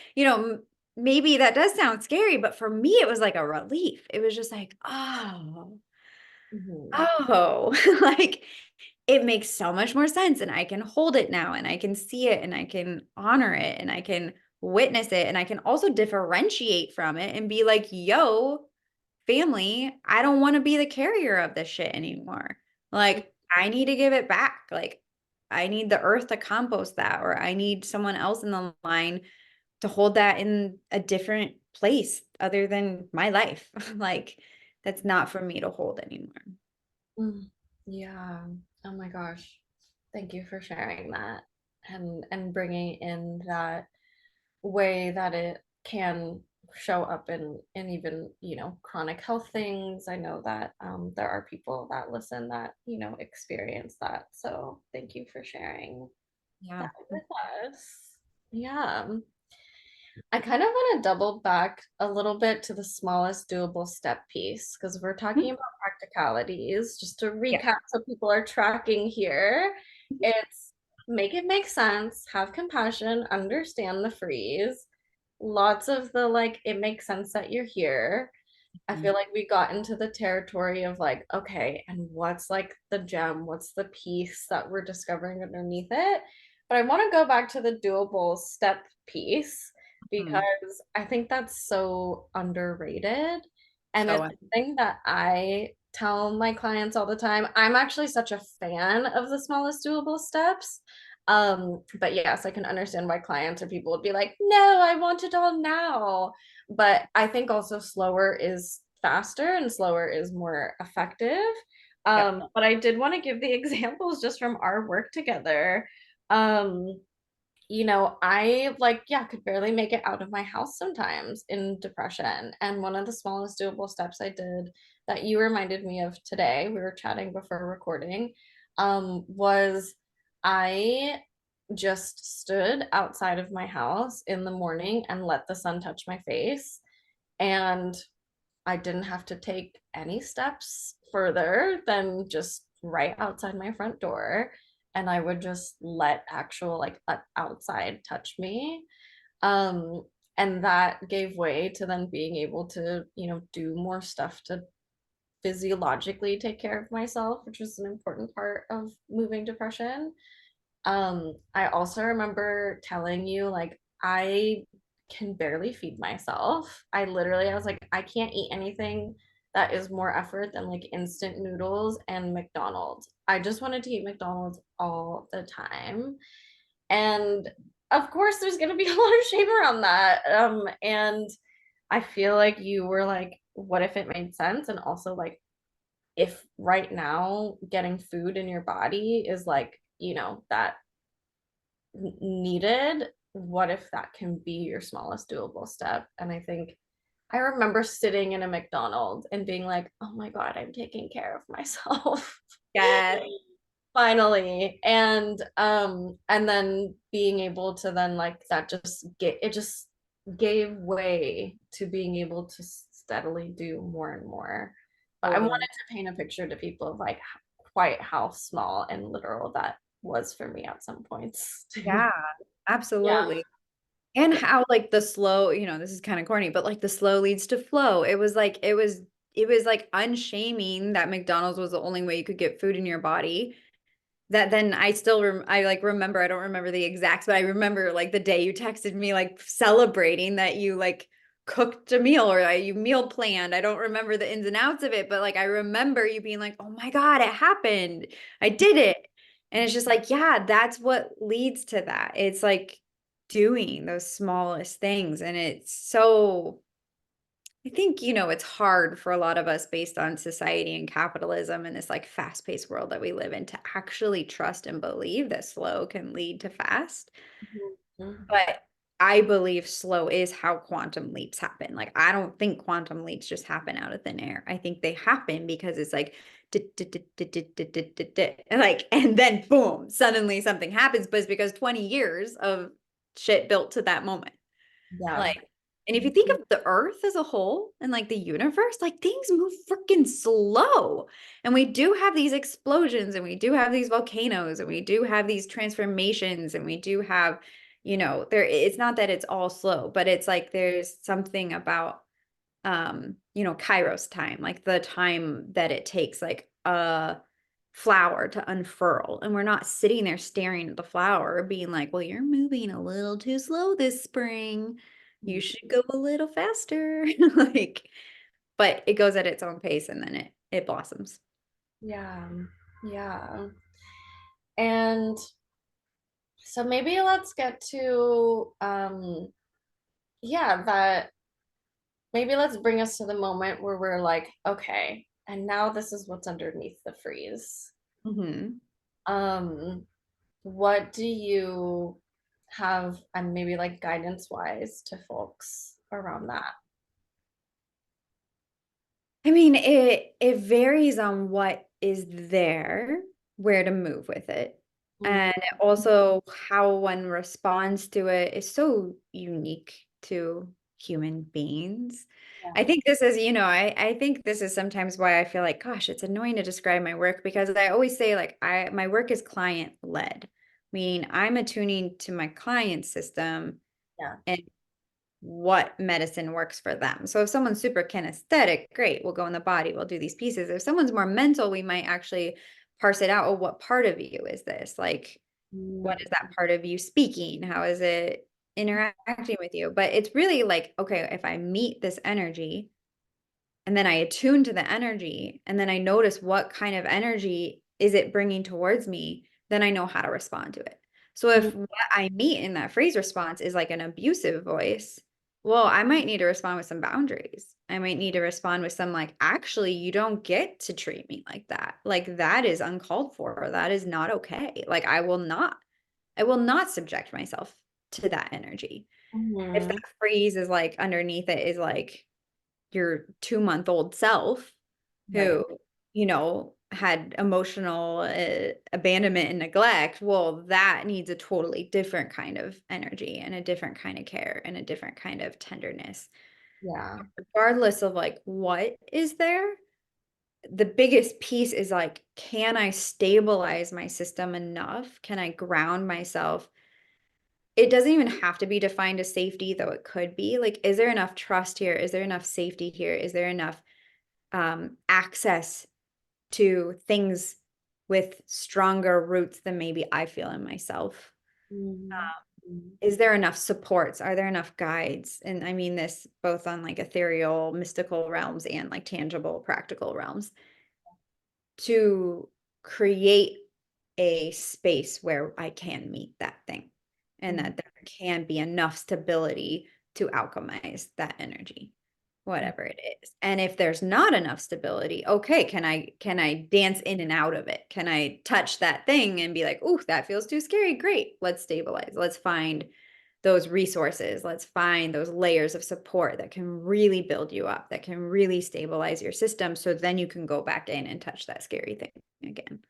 maybe that does sound scary, but for me, it was like a relief. It was just like, "Oh, Mhm. oh," like, it makes so much more sense and I can hold it now and I can see it and I can honor it and I can witness it and I can also differentiate from it and be like, "Yo, family, I don't want to be the carrier of this shit anymore. Like, I need to give it back. Like, I need the earth to compost that or I need someone else in the line to hold that in a different place other than my life." Like, that's not for me to hold anymore. Mm. Yeah. Oh my gosh. Thank you for sharing that and bringing in that way that it can show up in even, chronic health things. I know that there are people that listen that, experience that. So thank you for sharing Yeah. that with us. Yeah. I kind of want to double back a little bit to the smallest doable step piece because we're talking Mhm. about practicalities. Just to Yeah. recap, so people are tracking here, it's make it make sense, have compassion, understand the freeze. Lots of the like, it makes sense that you're here. I Mhm. feel like we got into the territory of like, okay, and what's like the gem? What's the piece that we're discovering underneath it? But I want to go back to the doable step piece Mhm. because I think that's so underrated. And So, it's something that I tell my clients all the time. I'm actually such a fan of the smallest doable steps. But yes, I can understand why clients or people would be like, no, I want it all now. But I think also slower is faster and slower is more effective. yep. But I did want to give the examples just from our work together. Um, I like, yeah, could barely make it out of my house sometimes in depression. And one of the smallest doable steps I did that you reminded me of today, we were chatting before recording, was I just stood outside of my house in the morning and let the sun touch my face. And I didn't have to take any steps further than just right outside my front door. And I would just let actual like outside touch me. Um, and that gave way to then being able to, do more stuff to physiologically take care of myself, which was an important part of moving depression. I also remember telling you, like, I can barely feed myself. I was like, I can't eat anything that is more effort than like instant noodles and McDonald's. I just wanted to eat McDonald's all the time. And of course, there's going to be a lot of shame around that. And I feel like you were like, what if it made sense? And also, like, if right now getting food in your body is like, that needed, what if that can be your smallest doable step? And I think I remember sitting in a McDonald's and being like, oh my God, I'm taking care of myself. Yes. Finally. And then being able to then like that just get it just gave way to being able to steadily do more and more. But I wanted Totally. to paint a picture to people of like quite how small and literal that was for me at some points. Yeah, Yeah. absolutely. And how like the slow, this is kind of corny, but like the slow leads to flow. It was like unshaming that McDonald's was the only way you could get food in your body. That then I like remember, I don't remember the exacts, but I remember like the day you texted me like celebrating that you like cooked a meal or you meal planned. I don't remember the ins and outs of it, but like I remember you being like, "Oh my God, it happened. I did it." And it's just like, yeah, that's what leads to that. It's like doing those smallest things. And it's so I think, it's hard for a lot of us based on society and capitalism and this like fast-paced world that we live in to actually trust and believe that slow can lead to fast. Mhm. But I believe slow is how quantum leaps happen. Like, I don't think quantum leaps just happen out of thin air. I think they happen because it's like, and like, and then boom, suddenly something happens, but it's because 20 years of shit built to that moment. Yeah. Like, and if you think of the earth as a whole and like the universe, like things move freaking slow. And we do have these explosions and we do have these volcanoes and we do have these transformations and we do have, it's not that it's all slow, but it's like there's something about Kairos time, like the time that it takes like a flower to unfurl. And we're not sitting there staring at the flower being like, well, you're moving a little too slow this spring. You should go a little faster. Like, but it goes at its own pace and then it blossoms. Yeah. Yeah. And so maybe let's get to yeah, that maybe let's bring us to the moment where we're like, okay, and now this is what's underneath the freeze. Hmm. Um, what do you have and maybe like guidance wise to folks around that? I mean, it varies on what is there, where to move with it. Mm, And also how one responds to it is so unique to human beings. I yeah. think this is, I think this is sometimes why I feel like, gosh, it's annoying to describe my work because I always say like my work is client led, meaning I'm attuning to my client's system Yeah. and what medicine works for them. So if someone's super kinesthetic, great, we'll go in the body, we'll do these pieces. If someone's more mental, we might actually parse it out. Oh, what part of you is this? Like, what Mm, is that part of you speaking? How is it interacting with you? But it's really like, okay, if I meet this energy, and then I attune to the energy and then I notice what kind of energy is it bringing towards me, then I know how to respond to it. So mm, if what I meet in that phrase response is like an abusive voice, well, I might need to respond with some boundaries. I might need to respond with some like, actually, you don't get to treat me like that. Like that is uncalled for. That is not okay. Like I will not subject myself to that energy. If that mhm. phrase is like underneath it is like your 2-month-old self Right. who, had emotional abandonment and neglect, well, that needs a totally different kind of energy and a different kind of care and a different kind of tenderness. Yeah. Regardless of like what is there, the biggest piece is like, can I stabilize my system enough? Can I ground myself? It doesn't even have to be defined as safety, though it could be. Like, is there enough trust here? Is there enough safety here? Is there enough access to things with stronger roots than maybe I feel in myself? Mhm. Mhm. Is there enough supports? Are there enough guides? And I mean this both on like ethereal, mystical realms and like tangible, practical realms to create a space where I can meet that thing and Mhm. that there can be enough stability to alchemize that energy, whatever it is. And if there's not enough stability, okay, can I dance in and out of it? Can I touch that thing and be like, "Ooh, that feels too scary. Great. Let's stabilize. Let's find those resources. Let's find those layers of support that can really build you up, that can really stabilize your system so then you can go back in and touch that scary thing again."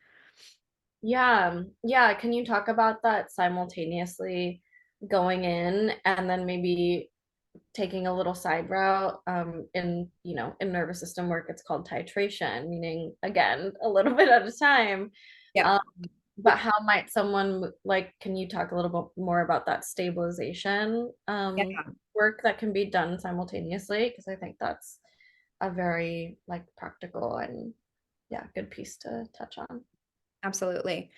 Yeah. Yeah. Can you talk about that simultaneously going in and then maybe taking a little side route, in, in nervous system work, it's called titration, meaning again, a little bit at a time. Yeah. Um, but how might someone, like, can you talk a little bit more about that stabilization Yeah. work that can be done simultaneously? Because I think that's a very like practical and yeah, good piece to touch on. Absolutely.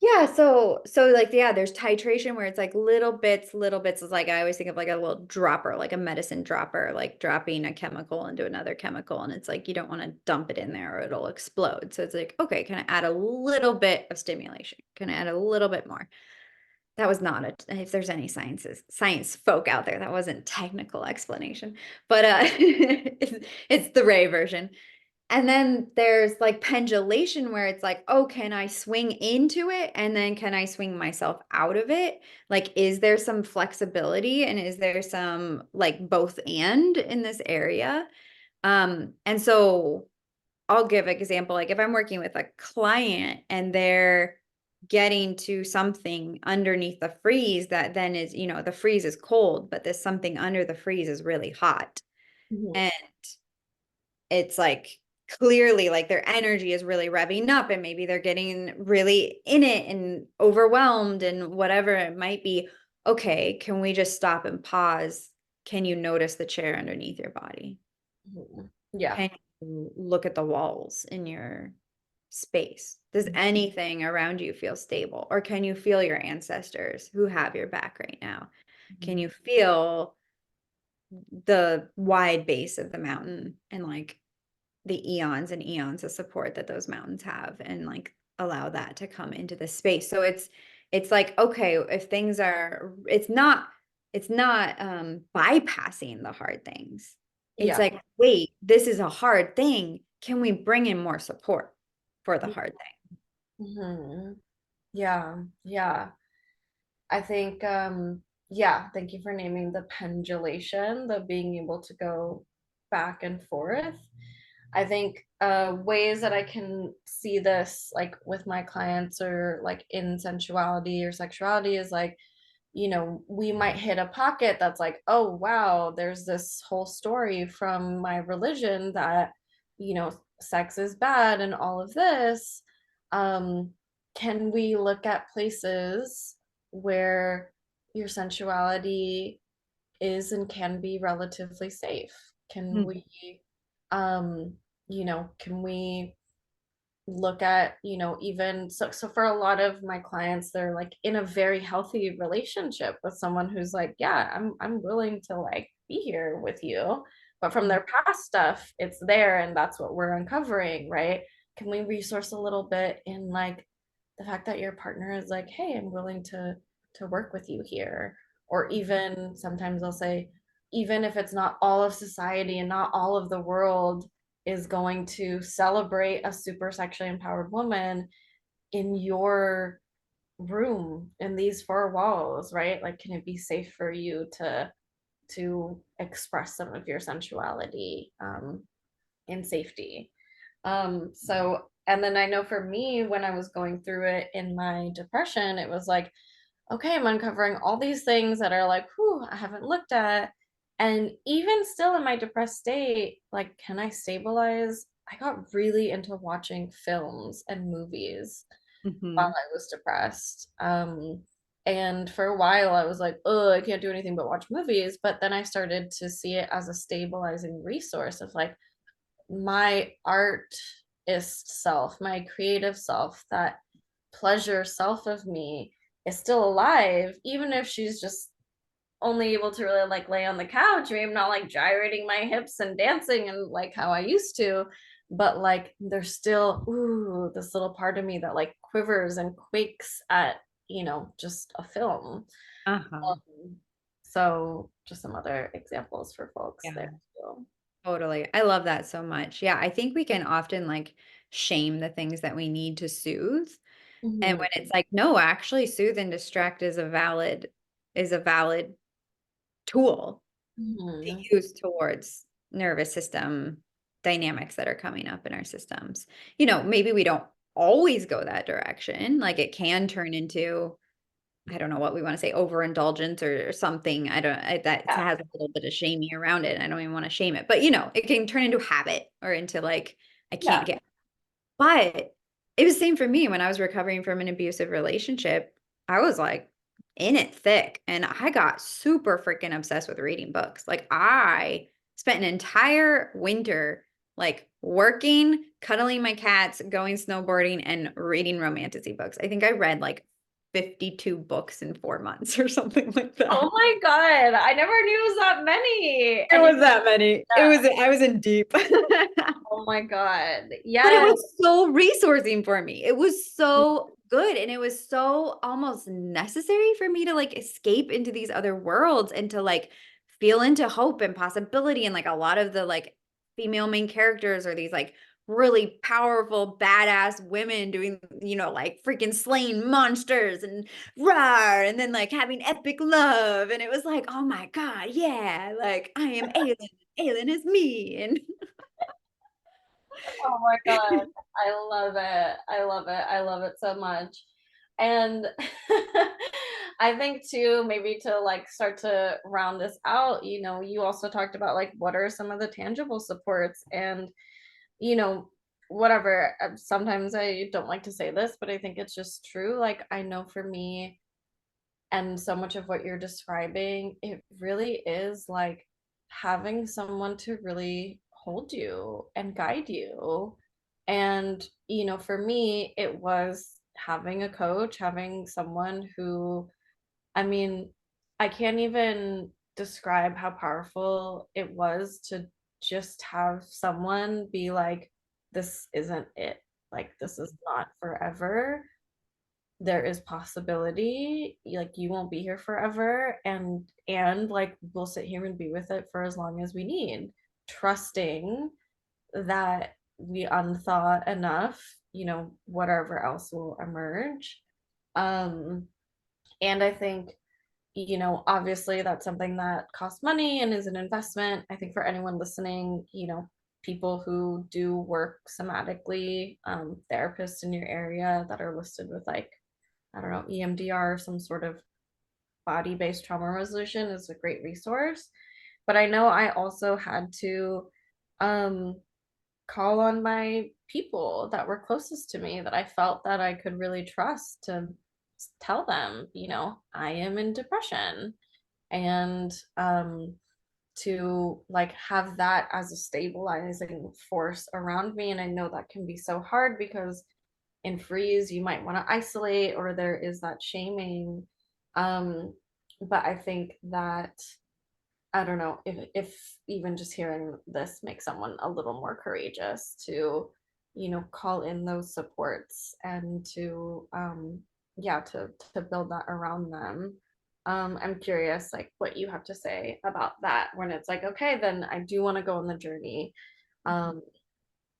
Yeah, so like yeah, there's titration where it's like little bits is like I always think of like a little dropper, like a medicine dropper, like dropping a chemical into another chemical and it's like you don't want to dump it in there or it'll explode. So it's like, okay, can I add a little bit of stimulation? Can I add a little bit more? That was not a if there's any science folk out there, that wasn't technical explanation. But it's the Ray version. And then there's like pendulation where it's like, oh, can I swing into it? And then can I swing myself out of it? Like, is there some flexibility and is there some like both and in this area? And so I'll give an example. Like if I'm working with a client and they're getting to something underneath the freeze that then is, the freeze is cold, but there's something under the freeze is really hot. Mhm. And it's like clearly like their energy is really revving up and maybe they're getting really in it and overwhelmed and whatever it might be. Okay, can we just stop and pause? Can you notice the chair underneath your body? Mhm. Yeah. Can you look at the walls in your space? Does anything around you feel stable? Or can you feel your ancestors who have your back right now? Can Mhm. you feel the wide base of the mountain and like the eons and eons of support that those mountains have and like allow that to come into the space. So it's like, okay, if things are it's not bypassing the hard things. It's Yeah. like, wait, this is a hard thing. Can we bring in more support for the hard thing? Mhm. Yeah. Yeah. I think, yeah, thank you for naming the pendulation, the being able to go back and forth. I think ways that I can see this, like with my clients or like in sensuality or sexuality, is like, we might hit a pocket that's like, oh, wow, there's this whole story from my religion that, sex is bad and all of this. Um, can we look at places where your sensuality is and can be relatively safe? Can Mm. we, um, can we look at, even so for a lot of my clients, they're like in a very healthy relationship with someone who's like, yeah, I'm willing to like be here with you, but from their past stuff it's there and that's what we're uncovering, right? Can we resource a little bit in like the fact that your partner is like, hey, I'm willing to work with you here? Or even sometimes I'll say, even if it's not all of society and not all of the world is going to celebrate a super sexually empowered woman, in your room in these four walls, right? Like, can it be safe for you to express some of your sensuality in safety? So, and then I know for me, when I was going through it in my depression, it was like, okay, I'm uncovering all these things that are like, whew, I haven't looked at. And even still in my depressed state, like, can I stabilize? I got really into watching films and movies while Mhm. I was depressed. And for a while, I was like, oh, I can't do anything but watch movies. But then I started to see it as a stabilizing resource of like my artist self, my creative self, that pleasure self of me is still alive, even if she's just only able to really like lay on the couch. Maybe I'm not like gyrating my hips and dancing and like how I used to, but like there's still ooh this little part of me that like quivers and quakes at just a film. Uh-huh. So just some other examples for folks Yeah. there too. Totally. I love that so much. Yeah, I think we can often like shame the things that we need to soothe. And when Mhm. it's like, no, actually soothe and distract is a valid tool to Mhm. use towards nervous system dynamics that are coming up in our systems. Maybe we don't always go that direction. Like it can turn into I don't know what we want to say, overindulgence or something. That Yeah. has a little bit of shaming around it. I don't even want to shame it, but you know, it can turn into habit or into like, I can't Yeah. get, but it was the same for me when I was recovering from an abusive relationship. I was like in it thick and I got super freaking obsessed with reading books. Like I spent an entire winter like working, cuddling my cats, going snowboarding and reading romantasy books. I think I read like 52 books in 4 months or something like Oh that. my God. I never knew it was that many. It And you, was that many. yeah. I was in deep. Oh my God. But it Yes. was so resourcing for me. It was so good and it was so almost necessary for me to like escape into these other worlds and to like feel into hope and possibility and like a lot of the like female main characters are these like really powerful badass women doing you know like freaking slaying monsters and rawr and then like having epic love and it was like oh my god yeah like I am alien, alien is me and Oh my God. I love it. I love it. I love it so much. And I think too, maybe to like start to round this out, you also talked about like what are some of the tangible supports and, you know, whatever. Sometimes I don't like to say this, but I think it's just true. Like I know for me, and so much of what you're describing, it really is like having someone to really hold you and guide you. And, for me, it was having a coach, having someone who, I mean, I can't even describe how powerful it was to just have someone be like, this isn't it. Like, this is not forever. There is possibility, like you won't be here forever, and like we'll sit here and be with it for as long as we need, trusting that we unthaw enough, whatever else will emerge. And I think, obviously that's something that costs money and is an investment. I think for anyone listening, people who do work somatically, therapists in your area that are listed with like, I don't know, EMDR, some sort of body based trauma resolution is a great resource. But I know I also had to um, call on my people that were closest to me that I felt that I could really trust to tell them, I am in depression. And to like have that as a stabilizing force around me. And I know that can be so hard because in freeze you might want to isolate or there is that shaming, um but I think that, I don't know, if even just hearing this makes someone a little more courageous to call in those supports and to yeah, to build that around them. I'm curious like what you have to say about that when it's like, okay, then I do want to go on the journey. um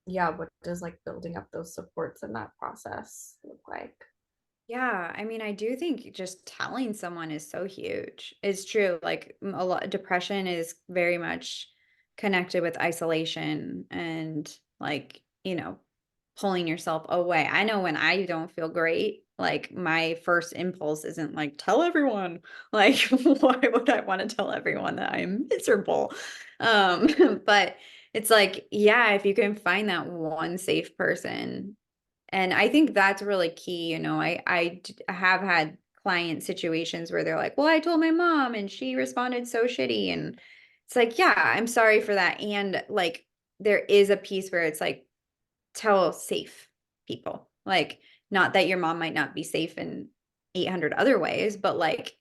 yeah, what does like building up those supports in that process look like? Yeah, I mean, I do think just telling someone is so huge. It's true. Like a lot, depression is very much connected with isolation and like, you know, pulling yourself away. I know when I don't feel great, like my first impulse isn't like tell everyone. Like, why would I want to tell everyone that I'm miserable? Um, but it's like, yeah, if you can find that one safe person and I think that's really key, you know, have had client situations where they're like, "Well, I told my mom and she responded so shitty." And it's like, "Yeah, I'm sorry for that." And like there is a piece where it's like tell safe people. Like not that your mom might not be safe in 800 other ways, but like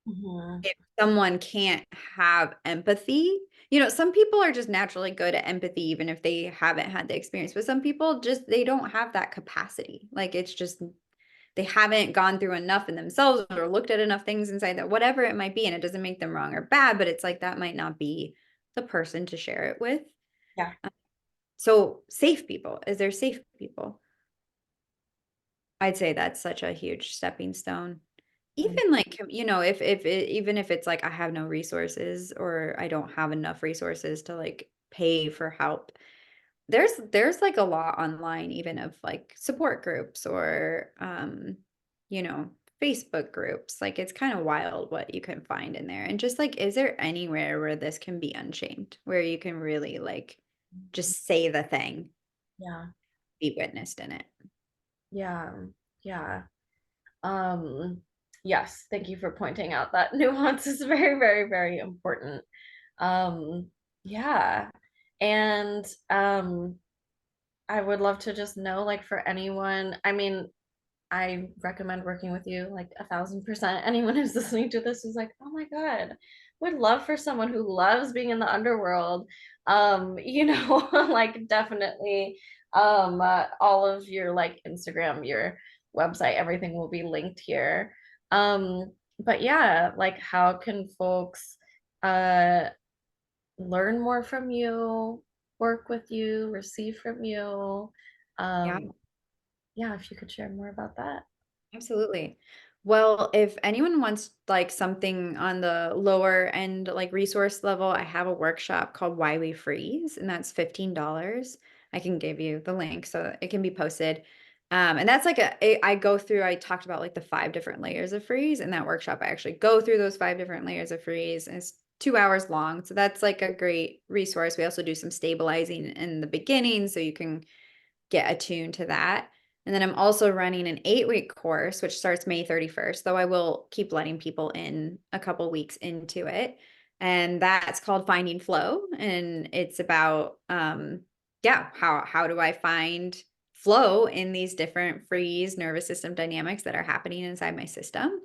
Mhm. if someone can't have empathy, you know, some people are just naturally good at empathy even if they haven't had the experience, but some people just they don't have that capacity. Like it's just they haven't gone through enough in themselves or looked at enough things inside that whatever it might be and it doesn't make them wrong or bad, but it's like that might not be the person to share it with. Yeah. So, safe people, is there safe people? I'd say that's such a huge stepping stone. Mm. Even like, you know, if it even if it's like I have no resources or I don't have enough resources to like pay for help, there's like a lot online even of like support groups or you know, Facebook groups. Like it's kind of wild what you can find in there. And just like, is there anywhere where this can be unshamed, where you can really like just say the thing, Yeah. be witnessed in it? Yeah. Yeah. Um, yes, thank you for pointing out that nuance is very, very, very important. Um, yeah. And I would love to just know, like, for anyone, I mean, I recommend working with you like 1,000%. Anyone who's listening to this is like, oh my God, would love for someone who loves being in the underworld. Like definitely all of your like Instagram, your website, everything will be linked here. But yeah, like how can folks uh learn more from you, work with you, receive from you? Yeah. Um, yeah, if you could share more about that. Absolutely. Well, if anyone wants like something on the lower end, like resource level, I have a workshop called Why We Freeze, and that's $15. I can give you the link so it can be posted. And that's like I go through, I talked about like the 5 different layers of freeze. In that workshop, I actually go through those 5 different layers of freeze, and it's 2 hours long. So that's like a great resource. We also do some stabilizing in the beginning so you can get attuned to that. And then I'm also running an 8-week course, which starts May 31st, though I will keep letting people in a couple weeks into it. And that's called Finding Flow. And it's about, yeah, how do I find flow in these different freeze nervous system dynamics that are happening inside my system?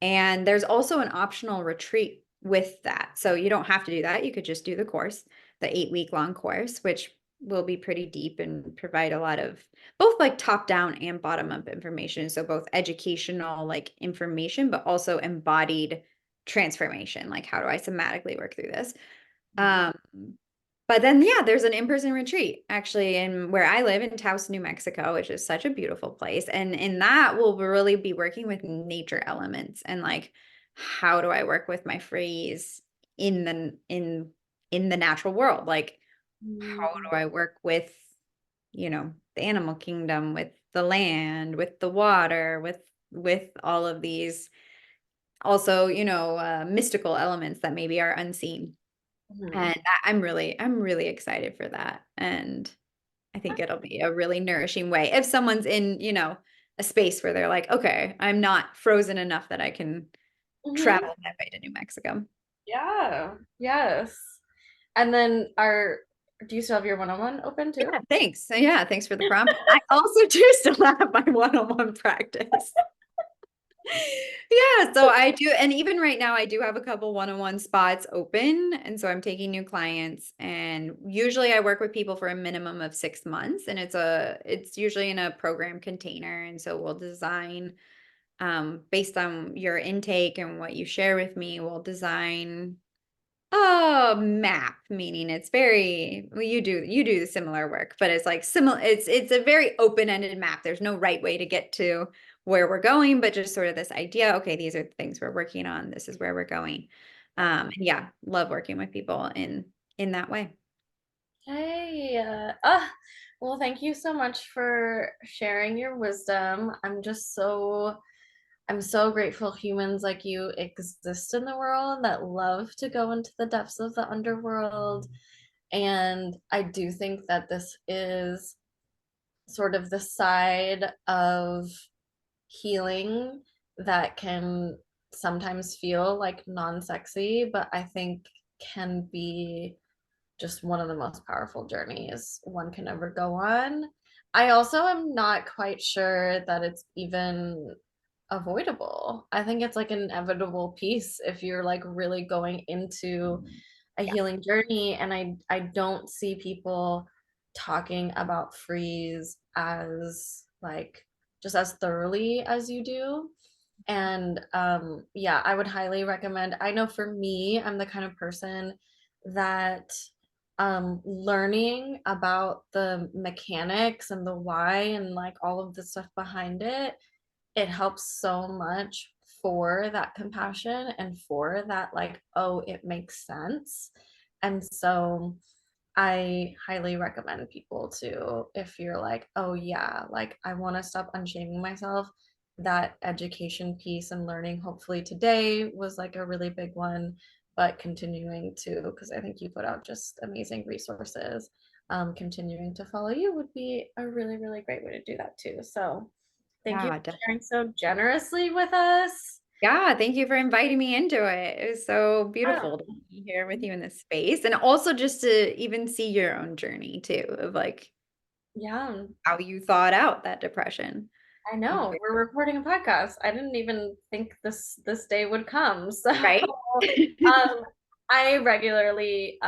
And there's also an optional retreat with that. So you don't have to do that. You could just do the course, the 8-week long course, which will be pretty deep and provide a lot of both like top down and bottom up information. So both educational like information, but also embodied transformation. Like how do I somatically work through this? Um, but then, yeah, there's an in-person retreat actually in where I live in Taos, New Mexico, which is such a beautiful place. And in that, we'll really be working with nature elements and like, how do I work with my freeze in the natural world? Like, how Mm, do I work with, the animal kingdom, with the land, with the water, with all of these also, mystical elements that maybe are unseen. mhm. And I'm really excited for that, and I think it'll be a really nourishing way if someone's in, a space where they're like, "Okay, I'm not frozen enough that I can Mhm. travel my way to New Mexico." Yeah. Yes. And then do you still have your one-on-one open too? Yeah, thanks. So, yeah, thanks for the prompt. I also do still have my one-on-one practice. Yeah, so I do, and even right now, I do have a couple one-on-one spots open, and so I'm taking new clients, and usually I work with people for a minimum of 6 months, and it's usually in a program container, and so we'll design, based on your intake and what you share with me, we'll design a map, meaning it's very well, you do the similar work, but it's like similar it's a very open-ended map. There's no right way to get to where we're going, but just sort of this idea, okay, these are the things we're working on. This is where we're going. And yeah, love working with people in that way. Hey, well, thank you so much for sharing your wisdom. I'm so grateful humans like you exist in the world that love to go into the depths of the underworld. And I do think that this is sort of the side of healing that can sometimes feel like non-sexy, but I think can be just one of the most powerful journeys one can ever go on. I also am not quite sure that it's even avoidable. I think it's like an inevitable piece if you're like really going into a Yeah. healing journey, and I don't see people talking about freeze as like just as thoroughly as you do. And yeah, I would highly recommend. I know for me, I'm the kind of person that learning about the mechanics and the why and like all of the stuff behind it helps so much for that compassion and for that like, oh, it makes sense. And so I highly recommend people to, if you're like, oh yeah, like I want to stop unshaming myself, that education piece and learning, hopefully today was like a really big one, but continuing to, because I think you put out just amazing resources, continuing to follow you would be a really, really great way to do that too. So thank you Yeah, for definitely. sharing so generously with us. Yeah, thank you for inviting me into it. It was so Yeah. beautiful to be here with you in this space, and also just to even see your own journey too, of like Yeah, how you thought out that depression. I know. We're recording a podcast. I didn't even think this day would come. So Right? I regularly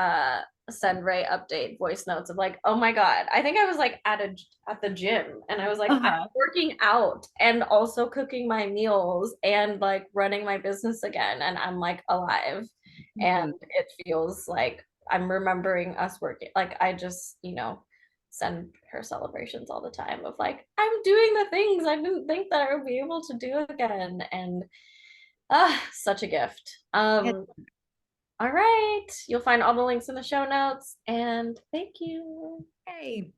send Ray update voice notes of like, oh my God. I think I was like at the gym and I was like, I'm Uh-huh. working out and also cooking my meals and like running my business again. And I'm like alive. And Mhm. it feels like I'm remembering us working. Like I just, send her celebrations all the time of like, I'm doing the things I didn't think that I would be able to do again. And such a gift. Yeah. All right. You'll find all the links in the show notes. And thank you. Hey.